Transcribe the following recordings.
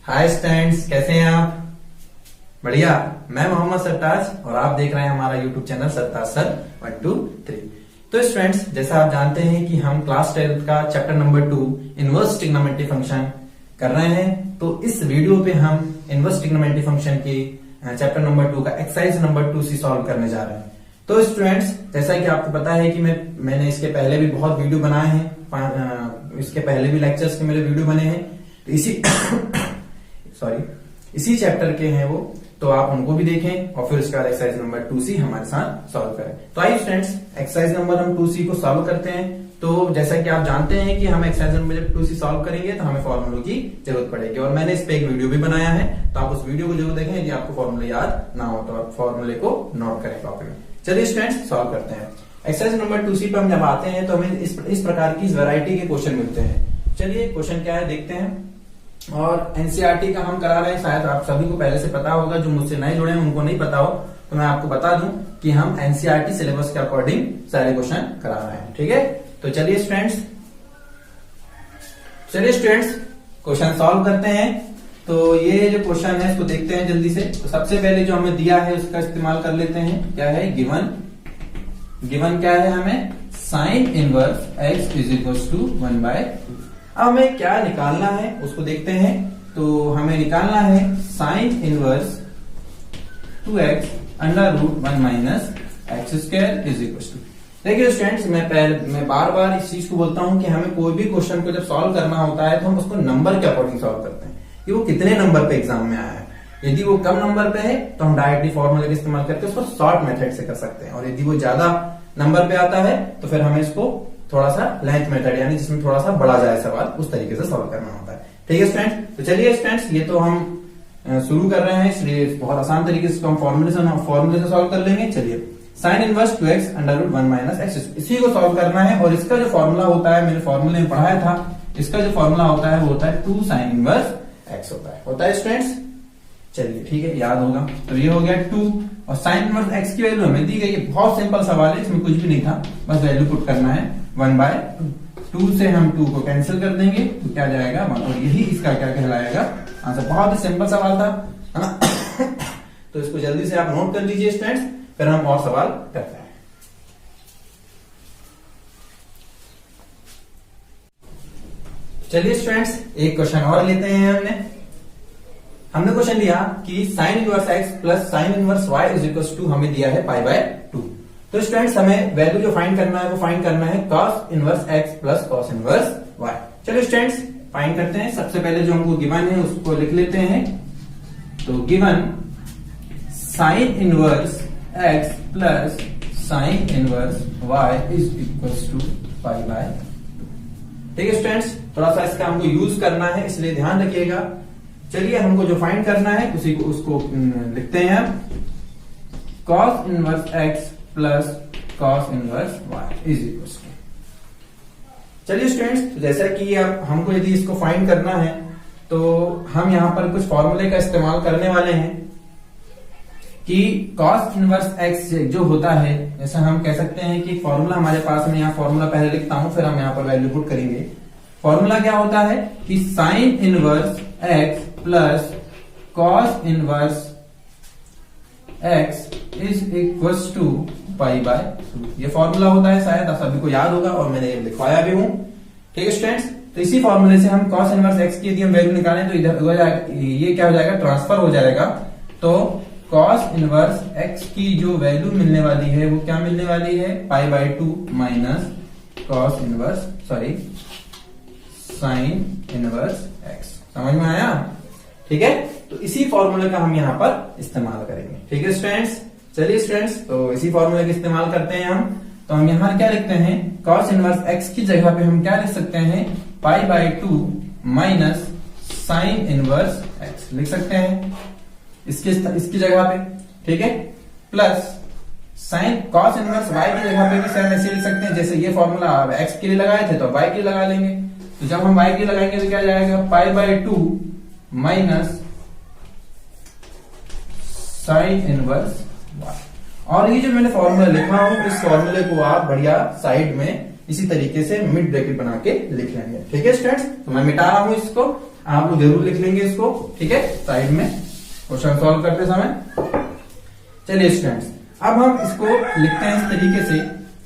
Hi students, कैसे हैं आप? बढ़िया। मैं मोहम्मद सरताज और आप देख रहे हैं हमारा यूट्यूब चैनल सरताज सर 1 2 3। तो स्टूडेंट्स, जैसा आप जानते हैं कि हम क्लास 12 का chapter number 2 inverse trigonometry function कर रहे हैं। तो इस वीडियो पे हम इनवर्स ट्रिग्नोमेट्री फंक्शन के चैप्टर नंबर 2 का एक्सरसाइज नंबर 2 सॉल्व करने जा रहे हैं। तो स्टूडेंट्स, जैसा कि आपको पता है कि मैंने इसके पहले भी बहुत वीडियो बनाए हैं, इसके पहले भी लेक्चर्स के मेरे वीडियो बने हैं। तो इसी चैप्टर के हैं वो, तो आप उनको भी देखें और फिर उसके बाद एक्सरसाइज नंबर 2C हमारे साथ सॉल्व करें। तो आइए स्टूडेंट्स, एक्सरसाइज नंबर हम 2C को सॉल्व करते हैं। तो जैसा कि आप जानते हैं कि हम एक्सरसाइज नंबर जब 2C सॉल्व करेंगे तो हमें फॉर्मूलों की जरूरत पड़ेगी, और मैंने इस पे एक वीडियो भी बनाया है, तो आप उस वीडियो को जरूर देखें। यदि आपको फॉर्मूले याद ना हो तो आप फॉर्मूले को नोट करें कॉपी में। चलिए स्टूडेंट्स, सॉल्व करते हैं। एक्सरसाइज नंबर 2C पे हम जब आते हैं तो हमें इस प्रकार की वैरायटी के क्वेश्चन मिलते हैं। चलिए क्वेश्चन क्या है देखते हैं। और एनसीईआरटी का हम करा रहे हैं, शायद आप सभी को पहले से पता होगा, जो मुझसे नए जुड़े हैं उनको नहीं पता हो तो मैं आपको बता दूं कि हम एनसीईआरटी सिलेबस के अकॉर्डिंग सारे क्वेश्चन करा रहे हैं। ठीक है, तो चलिए स्टूडेंट्स क्वेश्चन सॉल्व करते हैं। तो ये जो क्वेश्चन है इसको देखते हैं जल्दी से। तो सबसे पहले जो हमें दिया है उसका इस्तेमाल कर लेते हैं। क्या है? गिवन क्या है हमें? Sine inverse x is equal to 1/2। अब हमें क्या निकालना है उसको देखते हैं। तो हमें निकालना है sine inverse 2x under root 1 minus x square is equal to. देखिए स्टूडेंट्स, मैं बार बार इस चीज को बोलता हूं कि हमें कोई भी क्वेश्चन को जब सॉल्व करना होता है तो हम उसको नंबर के अकॉर्डिंग सॉल्व करते हैं कि वो कितने नंबर पे एग्जाम में आया है। यदि वो कम नंबर पे है तो हम डायरेक्टली फॉर्मूले का इस्तेमाल करके उसको शॉर्ट मेथड से कर सकते हैं, और यदि वो ज्यादा नंबर पे आता है तो फिर हमें इसको थोड़ा सा लेंथ मेथड, यानी जिसमें थोड़ा सा बड़ा जाए सवाल, उस तरीके से सॉल्व करना होता है। ठीक है स्टूडेंट्स, तो चलिए स्टूडेंट्स, ये तो हम शुरू कर रहे हैं, इसलिए बहुत आसान तरीके से हम फॉर्मूले से सॉल्व कर लेंगे। चलिए, sine inverse 2x under root 1 minus x, इसी को सॉल्व करना है। और इसका जो फॉर्मूला होता है, मैंने फॉर्मूले में पढ़ाया था, इसका जो फॉर्मूला होता है वो होता है 2 साइन इनवर्स एक्स होता है स्टूडेंट्स। चलिए ठीक है, याद होगा। तो ये हो गया 2, और साइन इनवर्स एक्स की वैल्यू हमें दी गई है। बहुत सिंपल सवाल है, इसमें कुछ भी नहीं था, बस वैल्यू पुट करना है 1/2 से हम 2 को कैंसिल कर देंगे तो क्या जाएगा 1, और यही इसका क्या कहलाएगा आंसर। बहुत ही सिंपल सवाल था, है ना? तो इसको जल्दी से आप नोट कर लीजिए स्टूडेंट्स, फिर हम और सवाल करते हैं। चलिए स्टूडेंट्स, एक क्वेश्चन और लेते हैं। हमने क्वेश्चन लिया कि sine inverse x plus sine inverse y is equal to, हमें दिया है π/2। तो स्टूडेंट्स, हमें वैल्यू जो फाइंड करना है वो फाइंड करना है cos inverse x plus cos inverse y। चलिए स्टूडेंट्स, फाइंड करते हैं। सबसे पहले जो हमको गिवन है उसको लिख लेते हैं। तो given sine inverse x plus sine inverse y is equal to π/2। ठीक है स्टूडेंट्स, थोड़ा सा इसका हमको यूज करना है, इसलिए ध्यान रखिएगा। चलिए, हमको जो फाइंड करना है उसको लिखते हैं हम। cos inverse x plus cos inverse y is equal to. चलिए स्टूडेंट्स, तो जैसा कि अब हमको यदि इसको फाइंड करना है तो हम यहां पर कुछ फॉर्मूले का इस्तेमाल करने वाले हैं कि cos इनवर्स x जो होता है, जैसा हम कह सकते हैं कि फॉर्मूला हमारे पास में, यहाँ फॉर्मूला पहले लिखता हूं फिर हम यहाँ पर वैल्यू पुट करेंगे। फॉर्मूला क्या होता है कि sine inverse x plus cos inverse x is equal to π/2। ये फॉर्मूला होता है, शायद आप सभी को याद होगा और मैंने लिखवाया भी हूं। ठीक है स्टूडेंट्स, तो इसी फॉर्मूले से हम cos इनवर्स x की यदि हम वैल्यू निकालें तो इधर हो जाएगा, ये क्या हो जाएगा, ट्रांसफर हो जाएगा। तो cos इनवर्स x की जो वैल्यू मिलने वाली है वो क्या मिलने वाली है, π/2 minus cos inverse sine inverse x। समझ में आया? ठीक है, तो इसी फॉर्मूले का हम यहाँ पर इस्तेमाल करेंगे। ठीक है स्टूडेंट्स, चलिए स्टूडेंट्स, तो इसी फॉर्मूले का इस्तेमाल करते हैं हम। तो हम यहाँ क्या लिखते हैं, cos इनवर्स x की जगह पे हम क्या लिख सकते हैं, π/2 माइनस साइन इनवर्स x लिख सकते हैं इसकी जगह पे। ठीक है, plus sign cos inverse y की जगह पे भी शायद ऐसे लिख सकते हैं, जैसे ये फॉर्मूला x के लिए लगाए थे तो y के लिए लगा लेंगे। तो जब हम y के लिए लगाएंगे तो क्या जाएगा, π/2 माइनस साइन इनवर्स y। और ये जो मैंने फॉर्मूला लिखा हूं, इस फॉर्मूले को आप बढ़िया साइड में इसी तरीके से मिड ब्रैकेट बना के लिख लेंगे। ठीक है स्टूडेंट्स, तो मैं मिटा रहा हूं इसको आप लोग जरूर लिख लेंगे इसको, ठीक है, साइड में क्वेश्चन सॉल्व करते समय। चलिए स्टूडेंट्स, अब हम इसको लिखते हैं इस तरीके से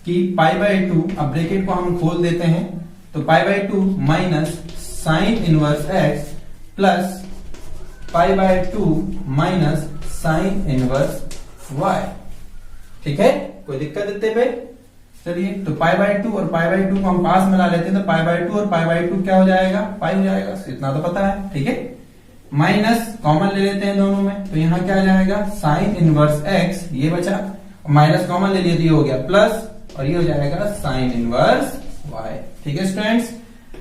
कि π/2, अब ब्रैकेट को हम खोल देते हैं, तो π/2 minus sine inverse x plus π/2 minus sine inverse y। ठीक है, कोई दिक्कत इतने पे? चलिए, तो π/2 और π/2 को हम पास में ला लेते हैं, तो π/2 और π/2 क्या हो जाएगा? पाई हो जाएगा, इतना तो पता है, ठीक है। माइनस कॉमन ले लेते हैं दोनों में, तो यहाँ क्या आ जाएगा? साइन इनवर्स x, ये बचा, माइनस कॉमन ले लिया तो ये हो गया प्लस, और ये हो जाएगा साइन इनवर्स y। ठीक है स्टूडेंट्स,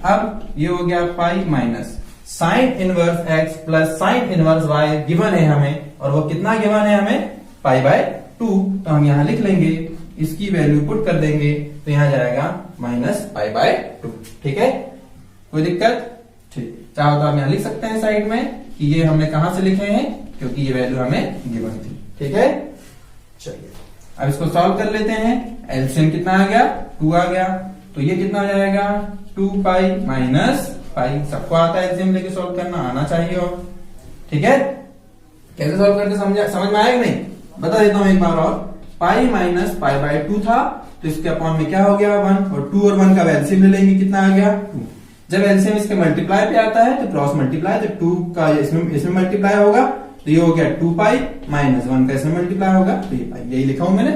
अब ये हो गया pi minus sine inverse x plus sine inverse y given है हमें, और वो कितना गिवन है हमें? π/2। तो हम यहाँ लिख लेंगे, इसकी वैल्यू पुट कर देंगे, तो यहाँ जाएगा माइनस π/2। ठीक है, कोई दिक्कत? ठीक, चाहो तो आप यहाँ लिख सकते हैं साइड में कि ये हमने कहां से लिखे हैं, क्योंकि ये वैल्यू हमें गिवन थी। ठीक है, चलिए अब इसको सॉल्व कर लेते हैं। एलसीएम कितना आ गया? 2 आ गया, तो ये कितना हो जाएगा? 2π माइनस पाई। सबको आता है एलसीएम लेके सॉल्व करना, आना चाहिए। और ठीक है, कैसे सॉल्व करते समझ में आया कि नहीं? बता देता हूं एक बार और। पाई माइनस π/2 था, तो इसके अपॉन में क्या हो गया? 1, और 2 और 1 का एलसीएम ले लेंगे, कितना आ गया? 2। जब एलसीएम इसके मल्टीप्लाई पे आता है तो क्रॉस मल्टीप्लाई, तो 2 का इसमें मल्टीप्लाई होगा, तो ये हो गया 2π माइनस 1 का इसमें मल्टीप्लाई होगा, तो ये पाई, यही लिखा हूं मैंने।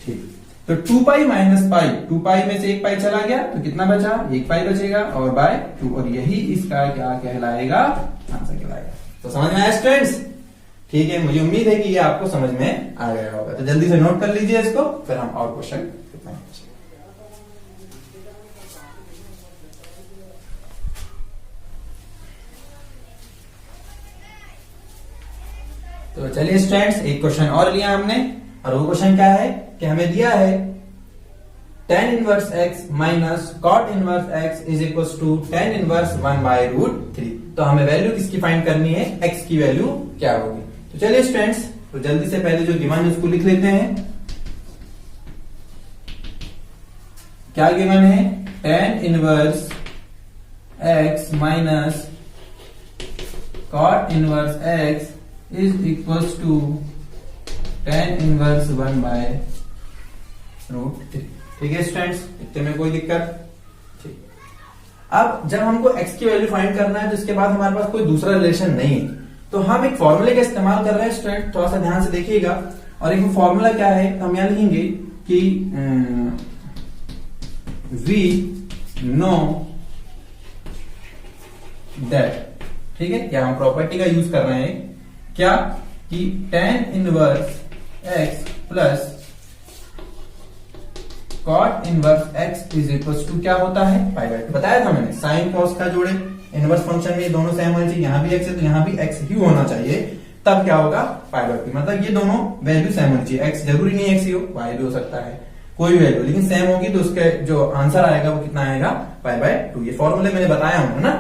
ठीक, तो 2π माइनस पाई, 2π में से 1 पाई चला गया, तो कितना बचा? 1 पाई बचेगा, और बाय 2, और यही इसका क्या कहलाएगा? आंसर कहलाएगा। तो समझ में आया स्टूडेंट्स? ठीक है, मुझे उम्मीद है कि ये आपको समझ में आ गया होगा। तो जल्दी से नोट कर लीजिए इसको, फिर हम और क्वेश्चन कितना। तो चलिए स्टूडेंट्स, एक क्वेश्चन और लिया हमने, और वो क्वेश्चन क्या है कि हमें दिया है tan inverse x minus cot inverse x is equal to tan inverse 1/√3। तो हमें वैल्यू किसकी फाइंड करनी है? x की वैल्यू क्या होगी? तो चलिए स्टूडेंट्स, तो जल्दी से पहले जो गिवन है उसको लिख लेते हैं। क्या गिवन है? tan inverse x minus cot inverse x is equals to tan inverse 1/√3। ठीक है स्टूडेंट्स, इतने में कोई दिक्कत? ठीक, अब जब हमको x की वैल्यू फाइंड करना है, तो इसके बाद हमारे पास कोई दूसरा रिलेशन नहीं है, तो हम एक फॉर्मूले का इस्तेमाल कर रहे हैं स्टूडेंट, थोड़ा सा ध्यान से देखिएगा। और एक फॉर्मूला क्या है, हम यहां लिखेंगे कि वी नो दैट, ठीक है, क्या हम प्रॉपर्टी का यूज कर रहे हैं, क्या कि tan inverse x plus cot inverse x is equal to क्या होता है? π/2। बताया था मैंने, साइन कॉस का जोड़े, इनवर्स फंक्शन में दोनों सेम होना चाहिए, यहाँ भी x है तो यहाँ भी x ही होना चाहिए, तब क्या होगा? π/2। मतलब ये दोनों वैल्यू सेम होनी चाहिए, x जरूरी नहीं x ही हो, y भी हो सकता है, कोई भी वैल्यू, लेकिन सेम होगी, तो उसके जो आंसर आएगा वो कितना आएगा? π/2। ये फॉर्मूले मैंने बताया हूं ना।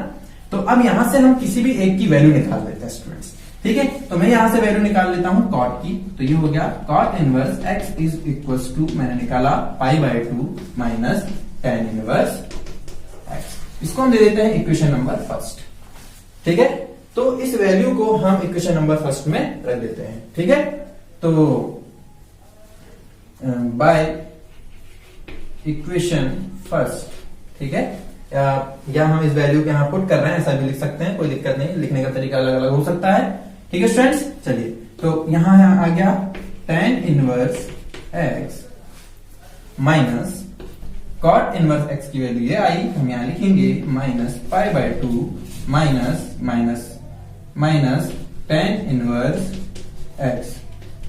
तो अब यहां से हम किसी भी एक की वैल्यू निकाल लेते हैं स्टूडेंट्स। ठीक है, तो मैं यहां से वैल्यू निकाल लेता हूं cot की, तो ये हो गया cot inverse x is equal to, मैंने निकाला π/2 माइनस tan इनवर्स x। इसको हम दे देते हैं इक्वेशन नंबर फर्स्ट। ठीक है, तो इस वैल्यू को हम इक्वेशन नंबर फर्स्ट में रख देते हैं। ठीक है, तो बाय इक्वेशन फर्स्ट, ठीक है, या हम इस वैल्यू के यहां पुट कर रहे हैं, ऐसा भी लिख सकते हैं, कोई दिक्कत नहीं, लिखने का तरीका अलग अलग हो सकता है। ठीक है स्टूडेंट्स, चलिए, तो यहां आ गया tan inverse x minus cot inverse x की वैल्यू ये आई, हम यहां लिखेंगे minus π/2 minus minus minus tan inverse x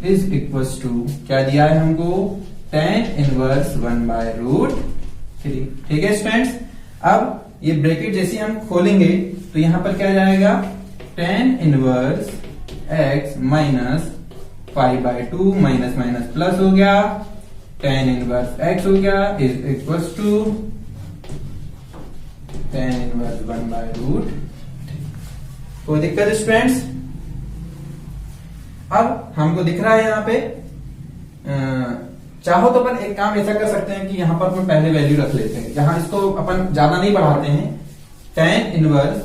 is equal to क्या दिया है हमको? tan inverse 1/√3। ठीक है स्टूडेंट्स, अब ये ब्रैकेट जैसे हम खोलेंगे तो यहां पर क्या जाएगा? tan inverse x minus π/2 minus minus plus हो गया, tan इनवर्स x हो गया is equal to tan inverse 1/√3। कोई दिक्कत स्टूडेंट्स? अब हमको दिख रहा है यहाँ पे, चाहो तो अपन एक काम ऐसा कर सकते हैं कि यहां पर अपन पहले वैल्यू रख लेते हैं, जहां इसको अपन ज्यादा नहीं बढ़ाते हैं, tan इनवर्स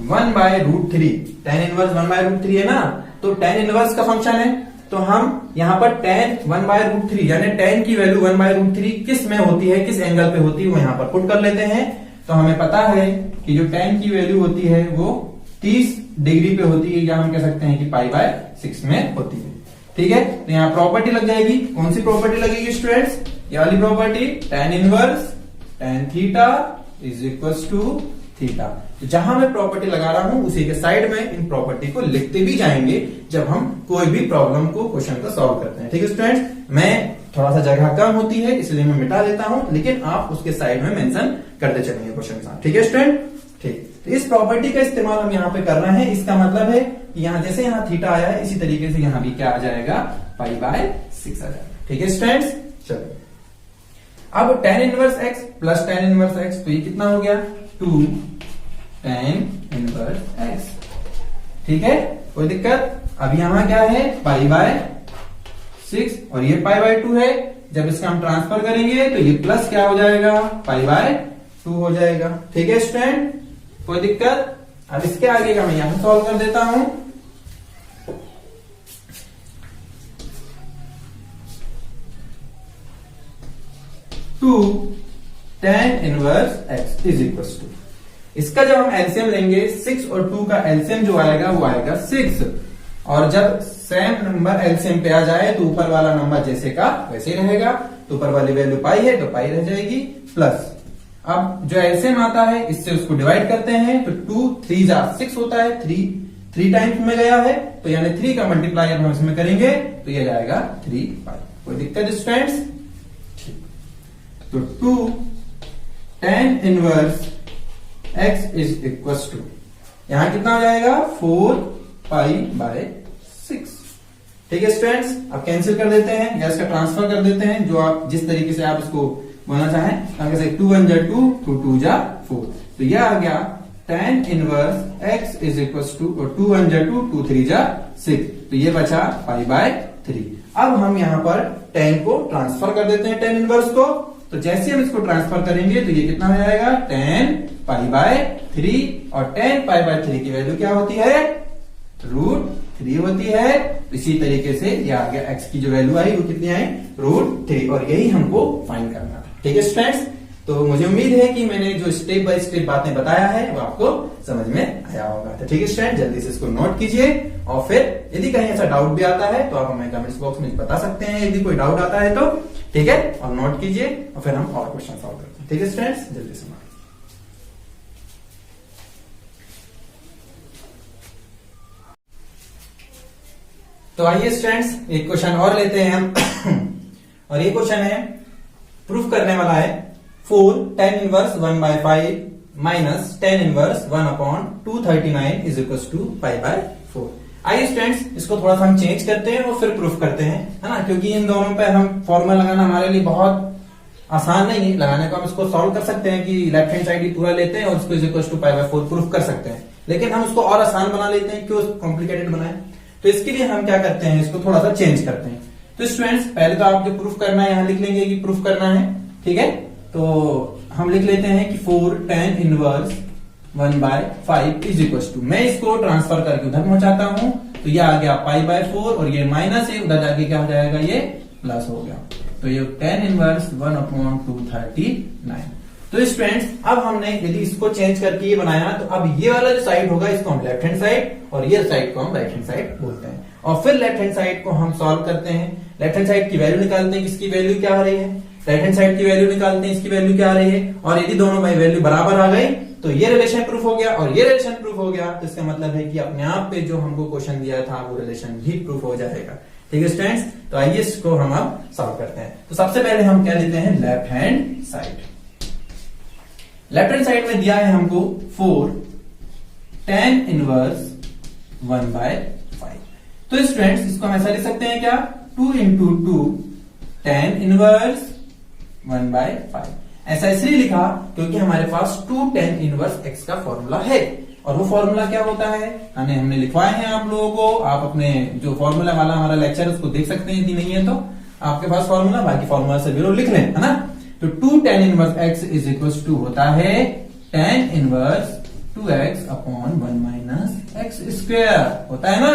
1/√3। tan इनवर्स 1/√3 है ना, तो tan इनवर्स का फंक्शन है, तो हम यहाँ पर tan 1/√3 यानी tan की वैल्यू 1/√3 किस में होती है, किस एंगल पे होती है, वो यहाँ पर पुट कर लेते हैं। तो हमें पता है कि जो tan की वैल्यू होती है वो 30 डिग्री पे होती है, या हम कह सकते हैं कि π/6 में होती है। ठीक है, तो यहाँ प्रॉपर्टी लग जाएगी। कौन सी प्रॉपर्टी लगेगी स्टूडेंट्स? ये वाली property, tan inverse tan theta is equal to theta. तो जहां मैं प्रॉपर्टी लगा रहा हूं उसी के साइड में इन प्रॉपर्टी को लिखते भी जाएंगे जब हम कोई भी प्रॉब्लम को, क्वेश्चन को सॉल्व करते हैं। ठीक है स्टूडेंट्स, मैं थोड़ा सा जगह कम होती है इसलिए मैं मिटा देता हूं, लेकिन आप उसके साइड में मेंशन करते चलेंगे क्वेश्चन के साथ। ठीक है स्टूडेंट, ठीक। तो इस प्रॉपर्टी का इस्तेमाल हम यहाँ पे कर रहे हैं। इसका मतलब है कि यहाँ जैसे यहाँ थीटा आया है, इसी तरीके से यहाँ भी क्या आ जाएगा, π/6 आ जाएगा। ठीक है स्टूडेंट्स, चलो अब tan inverse x plus tan inverse x, तो ये कितना हो गया, 2 tan इनवर्स x। ठीक है, कोई दिक्कत? अब यहाँ क्या है, π/6 और ये π/2 है। जब इसका हम ट्रांसफर करेंगे तो ये प्लस क्या हो जाएगा, π/2 हो जाएगा। ठीक है स्टूडेंट, कोई दिक्कत? अब इसके आगे का मैं यहां सॉल्व कर देता हूं। Two tan inverse x is equal to, इसका जब हम एलसीएम लेंगे 6 और 2 का एलसीएम जो आएगा वो आएगा 6, और जब सेम नंबर एलसीएम पे आ जाए तो ऊपर वाला नंबर जैसे का वैसे ही रहेगा। तो ऊपर वाली वैल्यू पाई है तो पाई रह जाएगी, प्लस अब जो एलसीएम आता है इससे उसको डिवाइड करते हैं, तो 2 3 जा 6 होता है, 3 टाइम्स में गया है, तो यानी 3 का मल्टीप्लाई हम इसमें करेंगे तो ये जाएगा 3π। कोई दिक्कत स्टूडेंट्स? तो 2 tan inverse x is equal to, यहां कितना हो जाएगा, 4π/6। ठीक है स्टूडेंट्स, अब कैंसिल कर देते हैं या इसका ट्रांसफर कर देते हैं, जो आप जिस तरीके से आप इसको बोलना चाहें। हम कैसे, 2 1 जा 2, 2 2 जा 4, तो यह आ गया tan inverse x is equal to, और 2 1 जा 2, 2 3 जा 6, तो ये बचा π/3। अब हम यहां पर tan को ट्रांसफर कर देते हैं, tan इनवर्स को। तो जैसे हम इसको ट्रांसफर करेंगे तो ये कितना हो जाएगा, tan π/3, और tan π/3 की वैल्यू क्या होती है, √3 होती है। इसी तरीके से ये आ गया, x की जो वैल्यू आई वो कितनी आई, √3, और यही हमको फाइंड करना था। ठीक है स्टूडेंट्स, तो मुझे उम्मीद है कि मैंने जो स्टेप बाय स्टेप बातें बताया है वो आपको समझ में आया होगा। तो ठीक है स्टूडेंट, जल्दी से इसको नोट कीजिए, और फिर यदि कहीं ऐसा डाउट भी आता है तो आप हमें कमेंट्स बॉक्स में बता सकते हैं, यदि कोई डाउट आता है तो। ठीक है, और नोट कीजिए, और फिर हम और क्वेश्चन सॉल्व करते हैं। ठीक है स्टूडेंट्स, जल्दी से नोट। तो आइए स्टूडेंट्स एक क्वेश्चन और लेते हैं हम और ये क्वेश्चन है, प्रूफ करने वाला है 4 tan inverse 1/5 minus tan inverse 1/239 is equal to π/4। आइए स्टूडेंट्स इसको थोड़ा सा हम चेंज करते हैं और फिर प्रूफ करते हैं, है ना, क्योंकि इन दोनों पे हम फॉर्मूला लगाना हमारे लिए बहुत आसान नहीं है लगाने को। हम इसको सॉल्व कर सकते हैं कि लेफ्ट हैंड साइड ही पूरा लेते हैं और उसको इज इक्वल टू π/4 प्रूफ कर सकते हैं, लेकिन हम उसको और आसान बना लेते हैं, क्यों कॉम्प्लिकेटेड बनाए। तो इसके लिए हम क्या करते हैं, इसको थोड़ा सा चेंज करते हैं। तो स्टूडेंट्स पहले तो आप जो प्रूफ करना है यहाँ लिख लेंगे कि प्रूफ करना है। ठीक है, तो हम लिख लेते हैं कि 4 tan inverse 1/5 is equal to, मैं इसको ट्रांसफर करके उधर पहुंचाता हूं, तो ये आ गया π/4, और ये माइनस है, उधर जाके क्या हो जाएगा, ये प्लस हो गया, तो ये tan इनवर्स 1/239। तो स्टूडेंट्स अब हमने यदि इसको चेंज करके ये बनाया, तो अब ये वाला जो साइड होगा इसको हम लेफ्ट हैंड साइड और ये साइड को हम राइट हैंड साइड बोलते हैं, और फिर लेफ्ट हैंड साइड को हम सॉल्व करते हैं। लेफ्ट हैंड साइड की वैल्यू निकालते हैं, किसकी वैल्यू क्या आ रही है, राइट हैंड साइड की वैल्यू निकालते हैं, इसकी वैल्यू क्या आ रही है, और यदि दोनों में वैल्यू बराबर आ गई तो ये रिलेशन प्रूफ हो गया और ये रिलेशन प्रूफ हो गया। तो इसका मतलब है कि अपने आप पे जो हमको क्वेश्चन दिया था वो रिलेशन भी प्रूफ हो जाएगा। ठीक है स्टूडेंट्स, तो आइए इसको हम अब सॉल्व करते हैं। तो सबसे पहले हम क्या लेते हैं, left hand side. Left hand side में दिया है हमको 4 tan इनवर्स 1/5। तो स्टूडेंट्स इसको हम ऐसा लिख सकते हैं क्या, 2 into 2 tan इनवर्स 1/5। ऐसा इसलिए लिखा क्योंकि हमारे पास 2 tan इनवर्स x का फॉर्मूला है, और वो फॉर्मूला क्या होता है हमने लिखवाए हैं आप लोगों को। आप अपने जो फॉर्मूला वाला हमारा लेक्चर उसको देख सकते हैं, यदि नहीं है तो आपके पास फॉर्मूला, बाकी फॉर्मूला से भी लिख लें, है ना। तो 2 tan inverse x is equal to होता है tan inverse 2x upon 1 minus x square होता है ना।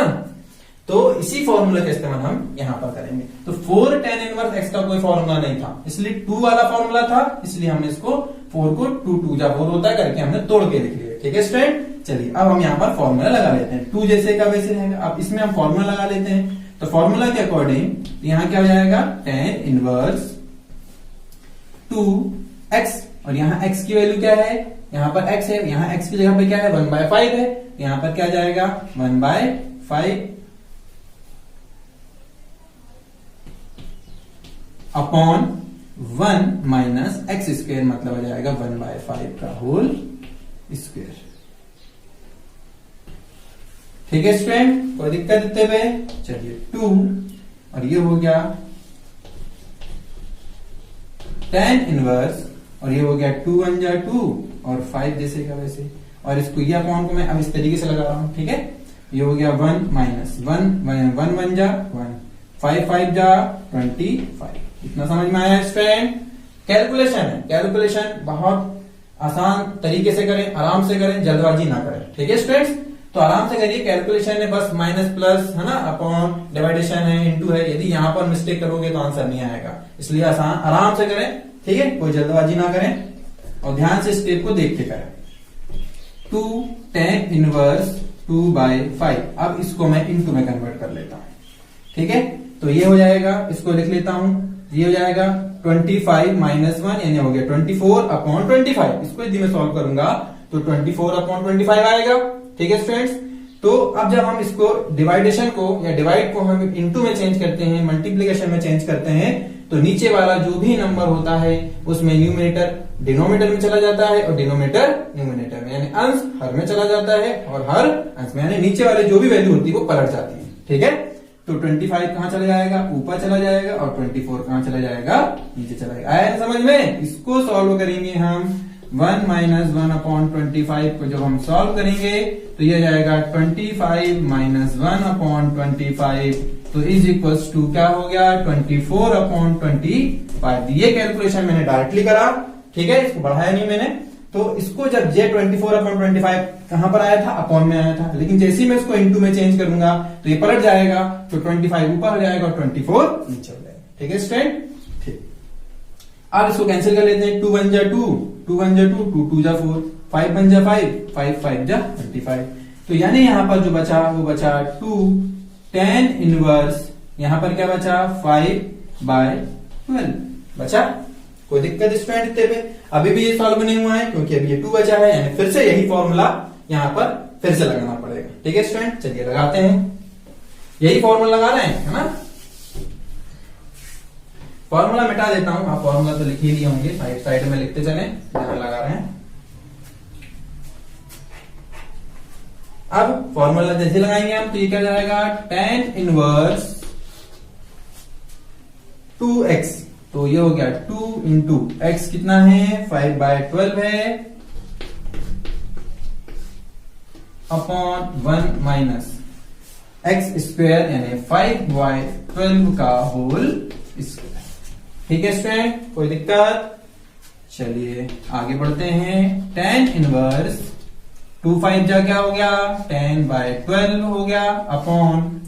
तो इसी फॉर्मूला का इस्तेमाल हम यहां पर करेंगे। तो 4 tan इनवर्स x का कोई फॉर्मूला नहीं था, इसलिए 2 वाला फॉर्मूला था, इसलिए हमने इसको 4 को 2 जा 4 होता है करके हमने तोड़ के लिख लिया। ठीक है स्टूडेंट, चलिए अब हम यहाँ पर फॉर्मूला लगा लेते हैं। 2 जैसे का वैसे रहेगा। अब इसमें हम फॉर्मूला लगा लेते हैं। तो फॉर्मूला के अकॉर्डिंग यहाँ क्या हो जाएगा, tan इनवर्स 2x, और यहाँ x की वैल्यू क्या है, यहाँ पर x है, यहाँ x की जगह पे क्या है 1/5 है, यहाँ पर क्या जाएगा 1/5 अपॉन 1 माइनस एक्स स्क्वायर, मतलब आ जाएगा 1/5 का होल स्क्वायर। ठीक है स्टूडेंट, कोई दिक्कत देते हुए, चलिए 2 और ये हो गया tan इनवर्स, और ये हो गया 2 1 जा 2 और 5 जैसे का वैसे, और इसको ये अपॉन को मैं अब इस तरीके से लगा रहा हूं। ठीक है, ये हो गया 1 माइनस 1 1 जा 1 5 5 जा 25। इतना समझ में आया स्टूडेंट। कैलकुलेशन है, कैलकुलेशन बहुत आसान तरीके से करें, आराम से करें, जल्दबाजी ना करें। ठीक है स्टूडेंट्स, तो आराम से करिए। कैलकुलेशन है बस माइनस प्लस है ना, अपॉन डिवाइडेशन है, इनटू है। यदि यहां पर मिस्टेक करोगे तो आंसर नहीं आएगा, इसलिए आसान आराम से करें। ठीक है, कोई जल्दबाजी ना करें और ध्यान से स्टेप को देख के करें। 2 tan इनवर्स 2/5, अब इसको मैं इनटू में कन्वर्ट कर लेता हूं। ठीक है, तो ये हो जाएगा, इसको लिख लेता हूं, ये हो जाएगा 25 माइनस 1 यानी हो गया 24 अपॉन 25। इसको यदि मैं सॉल्व करूंगा तो 24 अपॉन 25 आएगा। ठीक है स्टूडेंट्स, तो अब जब हम इसको डिवाइडेशन को या डिवाइड को हम इनटू में चेंज करते हैं, मल्टीप्लिकेशन में चेंज करते हैं, तो नीचे वाला जो भी नंबर होता है उसमें न्यूमरेटर डिनोमिनेटर में चला जाता है और डिनोमिनेटर न्यूमरेटर में, यानी अंश हर में चला जाता है और हर अंश में, यानी नीचे वाले जो भी वैल्यू होती है वो पलट जाती है। ठीक है, तो 25 कहां चला जाएगा, ऊपर चला जाएगा, और 24 कहां चला जाएगा, नीचे चला जाएगा। आया ना समझ में। इसको सॉल्व करेंगे हम 1 माइनस 1 अपॉन 25 को जब हम सॉल्व करेंगे तो ये जाएगा 25 माइनस 1 अपॉन 25, तो इज इक्वल्स टू क्या हो गया 24 अपॉन 25। ये कैलकुलेशन मैंने डायरेक्टली करा। ठीक है, इसको बढ़ाया नहीं मैंने। तो इसको जब ये 24 अपॉन 25 कहां पर आया था, अपॉन में आया था, लेकिन जैसे ही मैं इसको इनटू में चेंज करूंगा तो ये पलट जाएगा, तो 25 ऊपर हो जाएगा और 24 नीचे हो जाएगा। ठीक है स्टूडेंट, ठीक। अब इसको कैंसिल कर लेते हैं। 2 1 जा 2 2 1 जा 2 2 2 जा 4 5 1 जा 5 5 5 जा 25। तो यानी यहां पर जो बचा वो बचा 2 tan इनवर्स, यहां पर क्या बचा 5/12 बचा। कोई दिक्कत स्टूडेंट इतने पे? अभी भी ये सॉल्व नहीं हुआ है क्योंकि अभी ये 2 बचा है, यानी फिर से यही फॉर्मूला यहां पर फिर से लगाना पड़ेगा। ठीक है स्टूडेंट, चलिए लगाते हैं। यही फॉर्मूला लगा रहे हैं, है ना। फॉर्मूला मिटा देता हूं, आप फॉर्मूला तो लिख ही लिए होंगे, साइड साइड में लिखते चले जहां लगा रहे हैं। अब फॉर्मूला जैसे लगाएंगे हम तो ये क्या जाएगा tan इनवर्स 2x, तो ये हो गया 2 इंटू एक्स कितना है 5/12 है अपॉन 1 माइनस एक्स स्क्वायर यानी 5/12 का होल स्क्वायर। ठीक है स्टूडेंट, कोई दिक्कत? चलिए आगे बढ़ते हैं। tan इनवर्स 2 5 जा क्या हो गया 10/12 हो गया अपॉन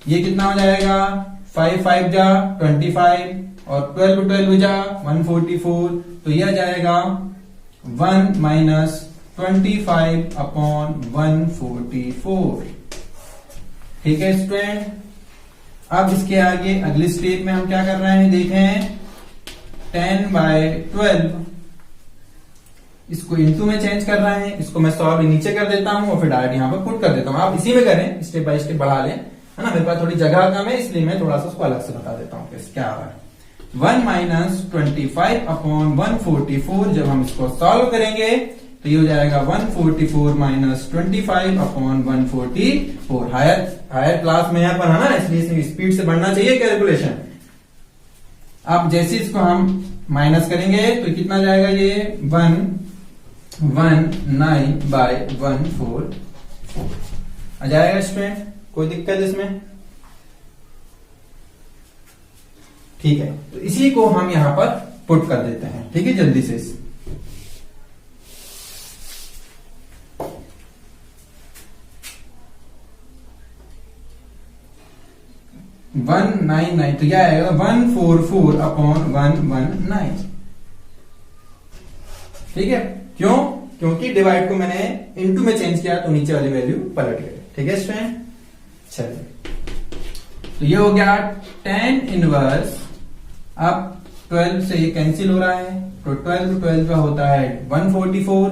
ये कितना हो जाएगा 5 5 जा 25 और 12 12 जा 144, तो यह जाएगा 1 माइनस 25 अपॉन 144। ठीक है स्टूडेंट, अब इसके आगे अगली स्टेप में हम क्या कर रहे हैं देखें। 10/12 इसको इंटू में चेंज कर रहे हैं, इसको मैं सॉल्व नीचे कर देता हूं और फिर डायरेक्ट यहां पर पुट कर देता हूं। आप इसी में करें, स्टेप बाय स्टेप बढ़ा लें, है ना। मेरे पास थोड़ी जगह कम है इसलिए मैं थोड़ा सा उसको अलग से बता देता हूं क्या आ रहा है। 1 माइनस 25 अपॉन 144, जब हम इसको सॉल्व करेंगे तो ये हो जाएगा 144 माइनस 25 अपॉन 144। हायर क्लास में यहाँ पर है ना, इसलिए स्पीड से बढ़ना चाहिए कैलकुलेशन। अब जैसे इसको हम माइनस करेंगे तो कितना जाएगा ये 119/144 आ जाएगा स्टूडेंट। कोई दिक्कत इसमें? ठीक है, तो इसी को हम यहां पर पुट कर देते हैं। ठीक है, जल्दी से 199, तो क्या आएगा 144 अपॉन 119। ठीक है, क्यों? क्योंकि डिवाइड को मैंने इनटू में चेंज किया तो नीचे वाली वैल्यू पलट गई। ठीक है स्टूडेंट, चलिए तो ये हो गया tan इनवर्स। अब 12 से ये कैंसिल हो रहा है, तो 12 to 12 का होता है 144।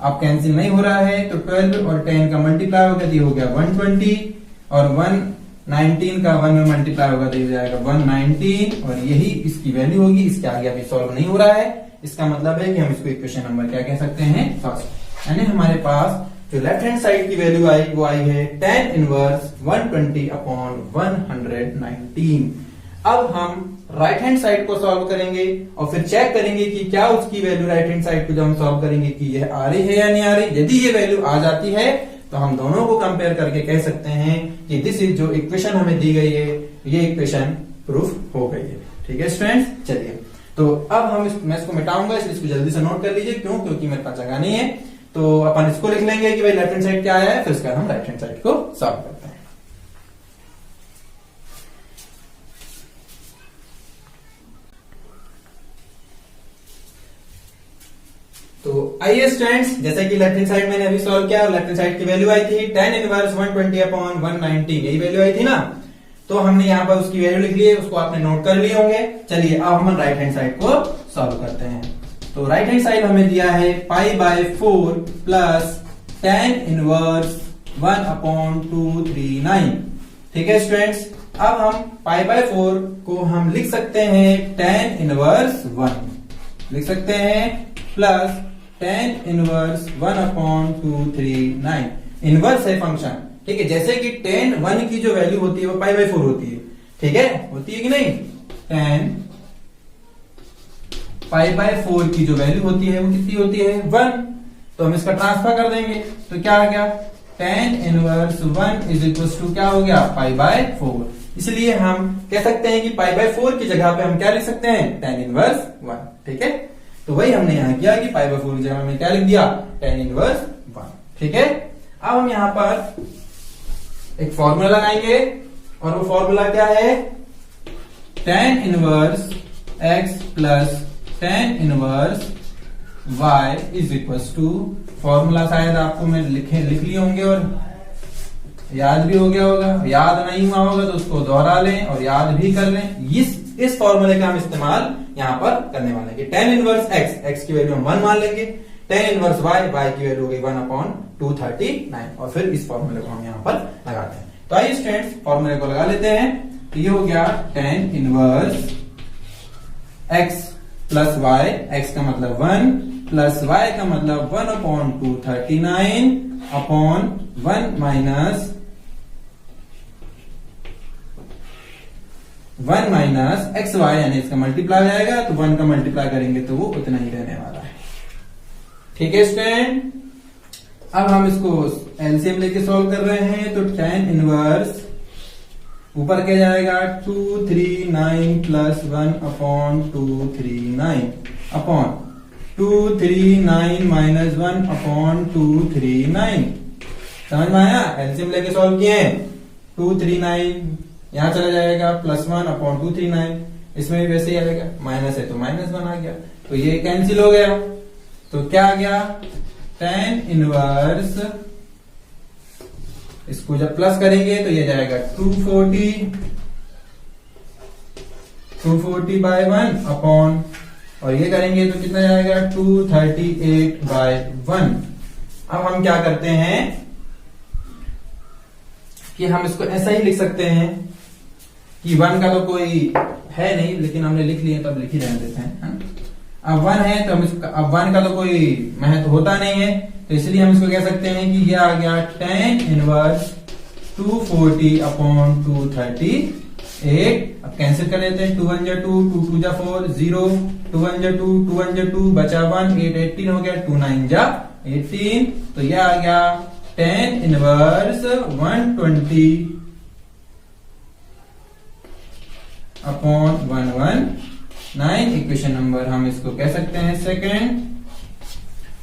अब कैंसिल नहीं हो रहा है तो 12 और 10 का मल्टीप्लाई होगा तो ये हो गया 120, और 119 का 1 में मल्टीप्लाई होगा तो ये हो जाएगा 119, और यही इसकी वैल्यू होगी। इसके आगे अभी सॉल्व नहीं हो रहा है, इसका मतलब है कि हम इसको इक्वेशन नंबर क्या कह सकते हैं, फर्स्ट। यानी हमारे पास जो लेफ्ट हैंड साइड की वैल्यू आई वो आई है tan इनवर्स 120 अपॉन 119। अब हम राइट हैंड साइड को सॉल्व करेंगे और फिर चेक करेंगे कि क्या उसकी वैल्यू राइट हैंड साइड को जब हम सॉल्व करेंगे कि यह आ रही है या नहीं आ रही। यदि ये वैल्यू आ जाती है तो हम दोनों को कंपेयर करके कह सकते हैं कि दिस इज जो इक्वेशन हमें दी गई है ये इक्वेशन प्रूफ हो गई है। ठीक है स्टूडेंट्स, चलिए तो अब मैं इसको मिटाऊंगा, इसलिए इसको जल्दी से नोट कर लीजिए। क्यों? क्योंकि मेरे पास जगह नहीं है। तो अपन इसको लिख लेंगे कि भाई लेफ्ट हैंड साइड क्या आया है, फिर उसके बाद हम राइट हैंड साइड को सॉल्व करते हैं। तो आइए स्टूडेंट्स, जैसे कि लेफ्ट हैंड साइड मैंने अभी सॉल्व किया और लेफ्ट हैंड साइड की वैल्यू आई थी tan इनवर्स 120 अपॉन 119, यही वैल्यू आई थी ना। तो हमने यहाँ पर उसकी वैल्यू लिख ली है, उसको आपने नोट कर लिए होंगे। चलिए अब हम राइट हैंड साइड को सॉल्व करते हैं। तो राइट हैंड साइड हमें दिया है π/4 प्लस tan इनवर्स 1 अपॉन 239। ठीक है स्टूडेंट्स, अब हम π/4 को हम लिख सकते हैं tan इनवर्स 1 लिख सकते हैं plus tan inverse 1 upon 239। Inverse है फंक्शन, ठीक है। जैसे कि tan 1 की जो वैल्यू होती है वो π/4 होती है, ठीक है, होती है कि नहीं। tan π/4 की जो वैल्यू होती है वो कितनी होती है 1। तो हम इसका ट्रांसफर कर देंगे तो क्या आ गया tan inverse 1 is equal to क्या हो गया π/4। इसलिए हम कह सकते हैं कि π/4 की जगह पे हम क्या लिख सकते हैं tan इनवर्स 1। ठीक है, तो वही हमने यहां किया कि π/4 की जगह हमने क्या लिख दिया tan इनवर्स 1। ठीक है, अब हम यहां पर एक फॉर्मूला लगाएंगे और वो फॉर्मूला क्या है tan inverse x plus tan inverse y is equal to, formula शायद आपको मैं लिख लिए होंगे और याद भी हो गया होगा। याद नहीं हुआ होगा तो उसको दोहरा लें और याद भी कर लें। इस फॉर्मूले का हम इस्तेमाल यहां पर करने वाले हैं। tan इनवर्स x की वैल्यू हम 1 मान लेंगे, tan इनवर्स y की वैल्यू हो गई 1 अपॉन 239, और फिर इस फॉर्मूले को हम यहां पर लगाते हैं। तो आइए स्टूडेंट्स फॉर्मूले को लगा लेते हैं। तो ये हो गया tan inverse x plus y, x का मतलब 1 प्लस y का मतलब 1 upon 239 upon 1 minus 1 minus x y, यानी इसका मल्टीप्लाई हो जाएगा तो 1 का मल्टीप्लाई करेंगे तो वो उतना ही रहने वाला है। ठीक है स्टूडेंट, अब हम इसको एलसीएम लेके सॉल्व कर रहे हैं। तो tan इनवर्स ऊपर क्या जाएगा 239 plus 1 upon 239 upon 239 minus 1 upon 239। समझ में आया? एलसीएम लेके सॉल्व किए हैं। 239 यहां चला जाएगा प्लस 1 अपॉन 239, इसमें भी वैसे ही आएगा, माइनस है तो माइनस 1 आ गया, तो ये कैंसिल हो गया। तो क्या आ गया tan इनवर्स, इसको जब प्लस करेंगे तो ये जाएगा 240 बाय 1 अपॉन, और ये करेंगे तो कितना जाएगा 238 बाय 1। अब हम क्या करते हैं कि हम इसको ऐसा ही लिख सकते हैं कि 1 का तो कोई है नहीं, लेकिन हमने लिख लिए तब लिख ही रहने देते हैं। अब 1 है तो हम इसका, अब 1 का तो कोई महत्व होता नहीं है, तो इसलिए हम इसको कह सकते हैं कि ये आ गया tan इनवर्स 240 अपॉन 238। अब कैंसिल कर लेते हैं, 2 1 जा 2, 2 2 जा 4, 0, 2 1 जा 2, 2 1 जा 2, बचा 1, 8 18 हो गया, 2 9 जा 18। तो ये आ गया tan inverse 120 upon 119। Equation number हम इसको कह सकते हैं सेकंड,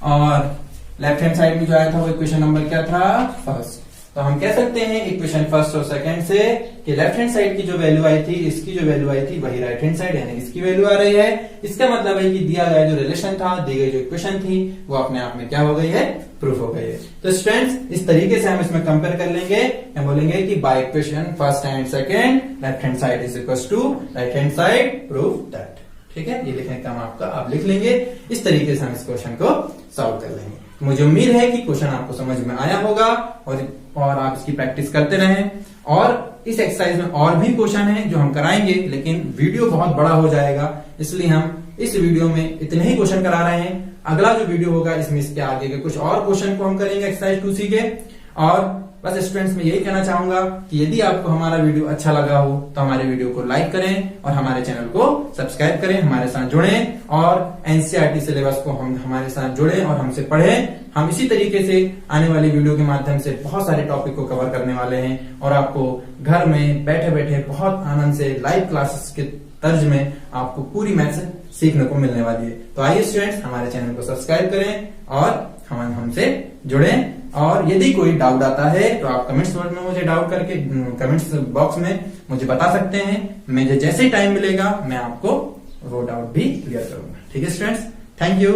और लेफ्ट हैंड साइड में जो आया था वो इक्वेशन नंबर क्या था फर्स्ट। तो हम कह सकते हैं इक्वेशन फर्स्ट और सेकंड से कि लेफ्ट हैंड साइड की जो वैल्यू आई थी, इसकी जो वैल्यू आई थी, वही राइट हैंड साइड यानी इसकी वैल्यू आ रही है। इसका मतलब है कि दिया गया जो रिलेशन था, दी गई जो इक्वेशन थी, वो अपने आप में क्या हो गई है, प्रूफ हो गई है। तो स्टूडेंट्स इस तरीके से हम इसमें कंपेयर कर लेंगे, हम बोलेंगे कि by equation first and second left hand side is equal to right hand side, proof that. ठीक है, ये लिखने का काम आपका आप लिख लेंगे। इस तरीके से हम इस क्वेश्चन को सॉल्व कर लेंगे। मुझे उम्मीद है कि क्वेश्चन आपको समझ में आया होगा और आप इसकी प्रैक्टिस करते रहें। और इस एक्सरसाइज में और भी क्वेश्चन हैं जो हम कराएंगे, लेकिन वीडियो बहुत बड़ा हो जाएगा, इसलिए हम इस वीडियो में इतने ही क्वेश्चन करा रहे हैं। अगला जो वीडियो होगा इसमें इसके आगे के कुछ और क्वेश्चन को हम करेंगे एक्सरसाइज 2C के। और बस स्टूडेंट्स में यही कहना चाहूंगा कि यदि आपको हमारा वीडियो अच्छा लगा हो तो हमारे वीडियो को लाइक करें और हमारे चैनल को सब्सक्राइब करें, हमारे साथ जुड़ें और एनसीईआरटी सिलेबस को हम हमारे साथ जुड़ें और हमसे पढ़ें। हम इसी तरीके से आने वाली वीडियो के माध्यम से बहुत सारे टॉपिक को कवर करने वाले हैं और आपको घर में बैठे बैठे बहुत आनंद से लाइव क्लासेस के तर्ज में आपको पूरी मैथ्स सीखने को मिलने वाली है। तो आइए स्टूडेंट्स हमारे चैनल को सब्सक्राइब करें और हमसे जुड़ें। और यदि कोई डाउट आता है तो आप कमेंट्स में मुझे डाउट करके कमेंट्स बॉक्स में मुझे बता सकते हैं। मुझे जैसे ही टाइम मिलेगा मैं आपको वो डाउट भी क्लियर करूंगा। ठीक है स्टूडेंट्स, थैंक यू।